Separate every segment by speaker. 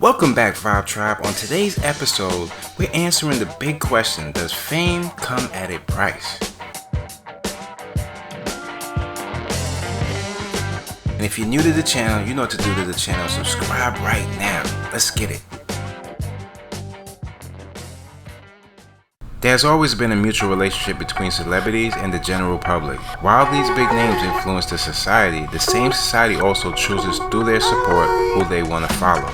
Speaker 1: Welcome back, Vibe Tribe. On today's episode, we're answering the big question: does fame come at a price? And if you're new to the channel, you know what to do to the channel. Subscribe right now. Let's get it. There's always been a mutual relationship between celebrities and the general public. While these big names influence the society, the same society also chooses through their support who they want to follow.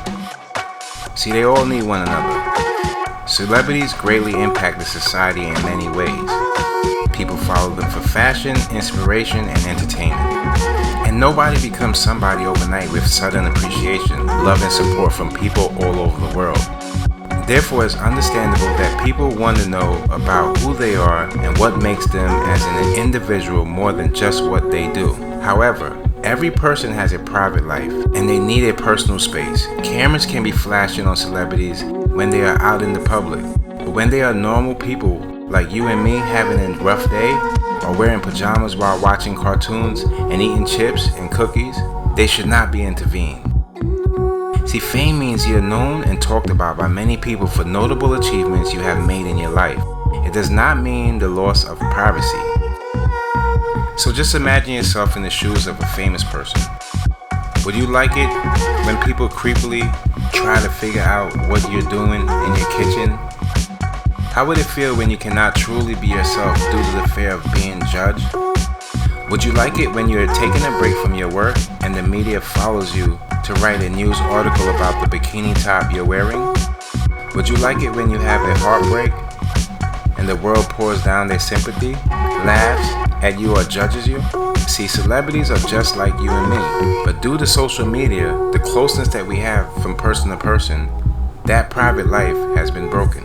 Speaker 1: See, they all need one another. Celebrities greatly impact the society in many ways. People follow them for fashion, inspiration, and entertainment. And nobody becomes somebody overnight with sudden appreciation, love, and support from people all over the world. Therefore, it's understandable that people want to know about who they are and what makes them as an individual more than just what they do. However, every person has a private life and they need a personal space. Cameras can be flashing on celebrities when they are out in the public, but when they are normal people like you and me having a rough day or wearing pajamas while watching cartoons and eating chips and cookies, they should not be intervened. See, fame means you're known and talked about by many people for notable achievements you have made in your life. It does not mean the loss of privacy. So just imagine yourself in the shoes of a famous person. Would you like it when people creepily try to figure out what you're doing in your kitchen? How would it feel when you cannot truly be yourself due to the fear of being judged? Would you like it when you're taking a break from your work and the media follows you to write a news article about the bikini top you're wearing? Would you like it when you have a heartbreak and the world pours down their sympathy, laughs at you or judges you? See, celebrities are just like you and me, but due to social media, the closeness that we have from person to person, that private life has been broken.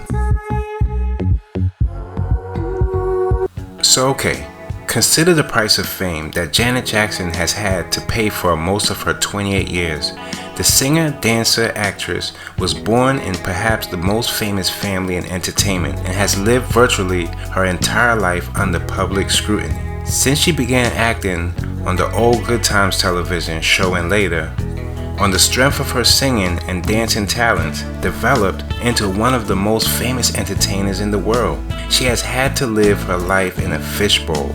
Speaker 1: So okay, consider the price of fame that Janet Jackson has had to pay for most of her 28 years. The singer, dancer, actress was born in perhaps the most famous family in entertainment and has lived virtually her entire life under public scrutiny. Since she began acting on the old Good Times television show and later, on the strength of her singing and dancing talents, developed into one of the most famous entertainers in the world. She has had to live her life in a fishbowl,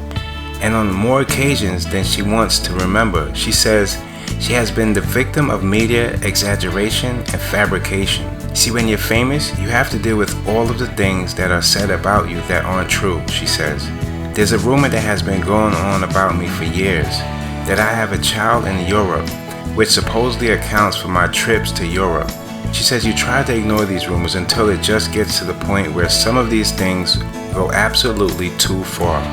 Speaker 1: and on more occasions than she wants to remember. She says she has been the victim of media exaggeration and fabrication. See, when you're famous, you have to deal with all of the things that are said about you that aren't true, she says. There's a rumor that has been going on about me for years, that I have a child in Europe, which supposedly accounts for my trips to Europe. She says you try to ignore these rumors until it just gets to the point where some of these things go absolutely too far.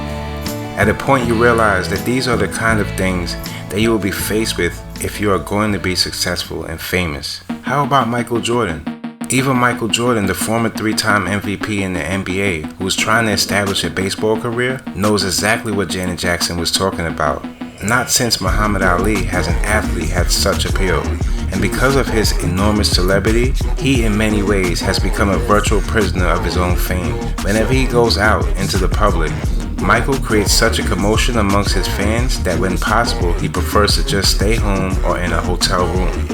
Speaker 1: At a point you realize that these are the kind of things that you will be faced with if you are going to be successful and famous. How about Michael Jordan? Even Michael Jordan, the former 3-time MVP in the NBA, who was trying to establish a baseball career, knows exactly what Janet Jackson was talking about. Not since Muhammad Ali has an athlete had such appeal. And because of his enormous celebrity, he in many ways has become a virtual prisoner of his own fame. Whenever he goes out into the public, Michael creates such a commotion amongst his fans that when possible, he prefers to just stay home or in a hotel room.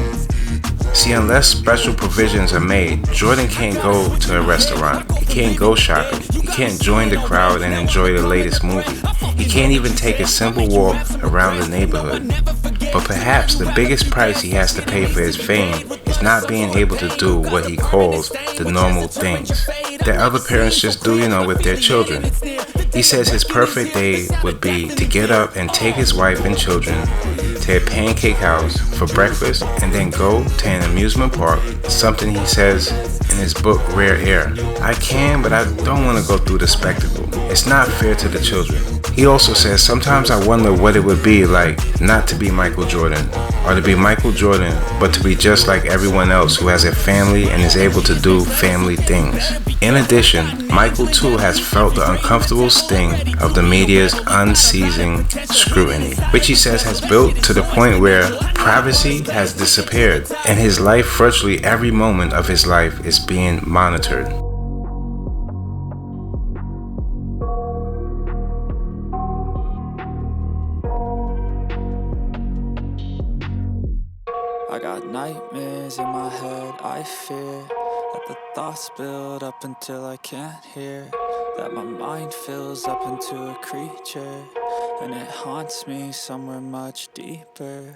Speaker 1: See, unless special provisions are made, Jordan can't go to a restaurant, he can't go shopping, he can't join the crowd and enjoy the latest movie, he can't even take a simple walk around the neighborhood. But perhaps the biggest price he has to pay for his fame is not being able to do what he calls the normal things that other parents just do, with their children. He says his perfect day would be to get up and take his wife and children to a pancake house for breakfast and then go to an amusement park, something he says in his book Rare Air. I can, but I don't want to go through the spectacle. It's not fair to the children. He also says, sometimes I wonder what it would be like not to be Michael Jordan, or to be Michael Jordan, but to be just like everyone else who has a family and is able to do family things. In addition, Michael too has felt the uncomfortable sting of the media's unceasing scrutiny, which he says has built to the point where privacy has disappeared, and his life, virtually every moment of his life, is being monitored.
Speaker 2: I got got nightmares in my head, I fear that the thoughts build up until I can't hear, that my mind fills up into a creature, and it haunts me somewhere much deeper.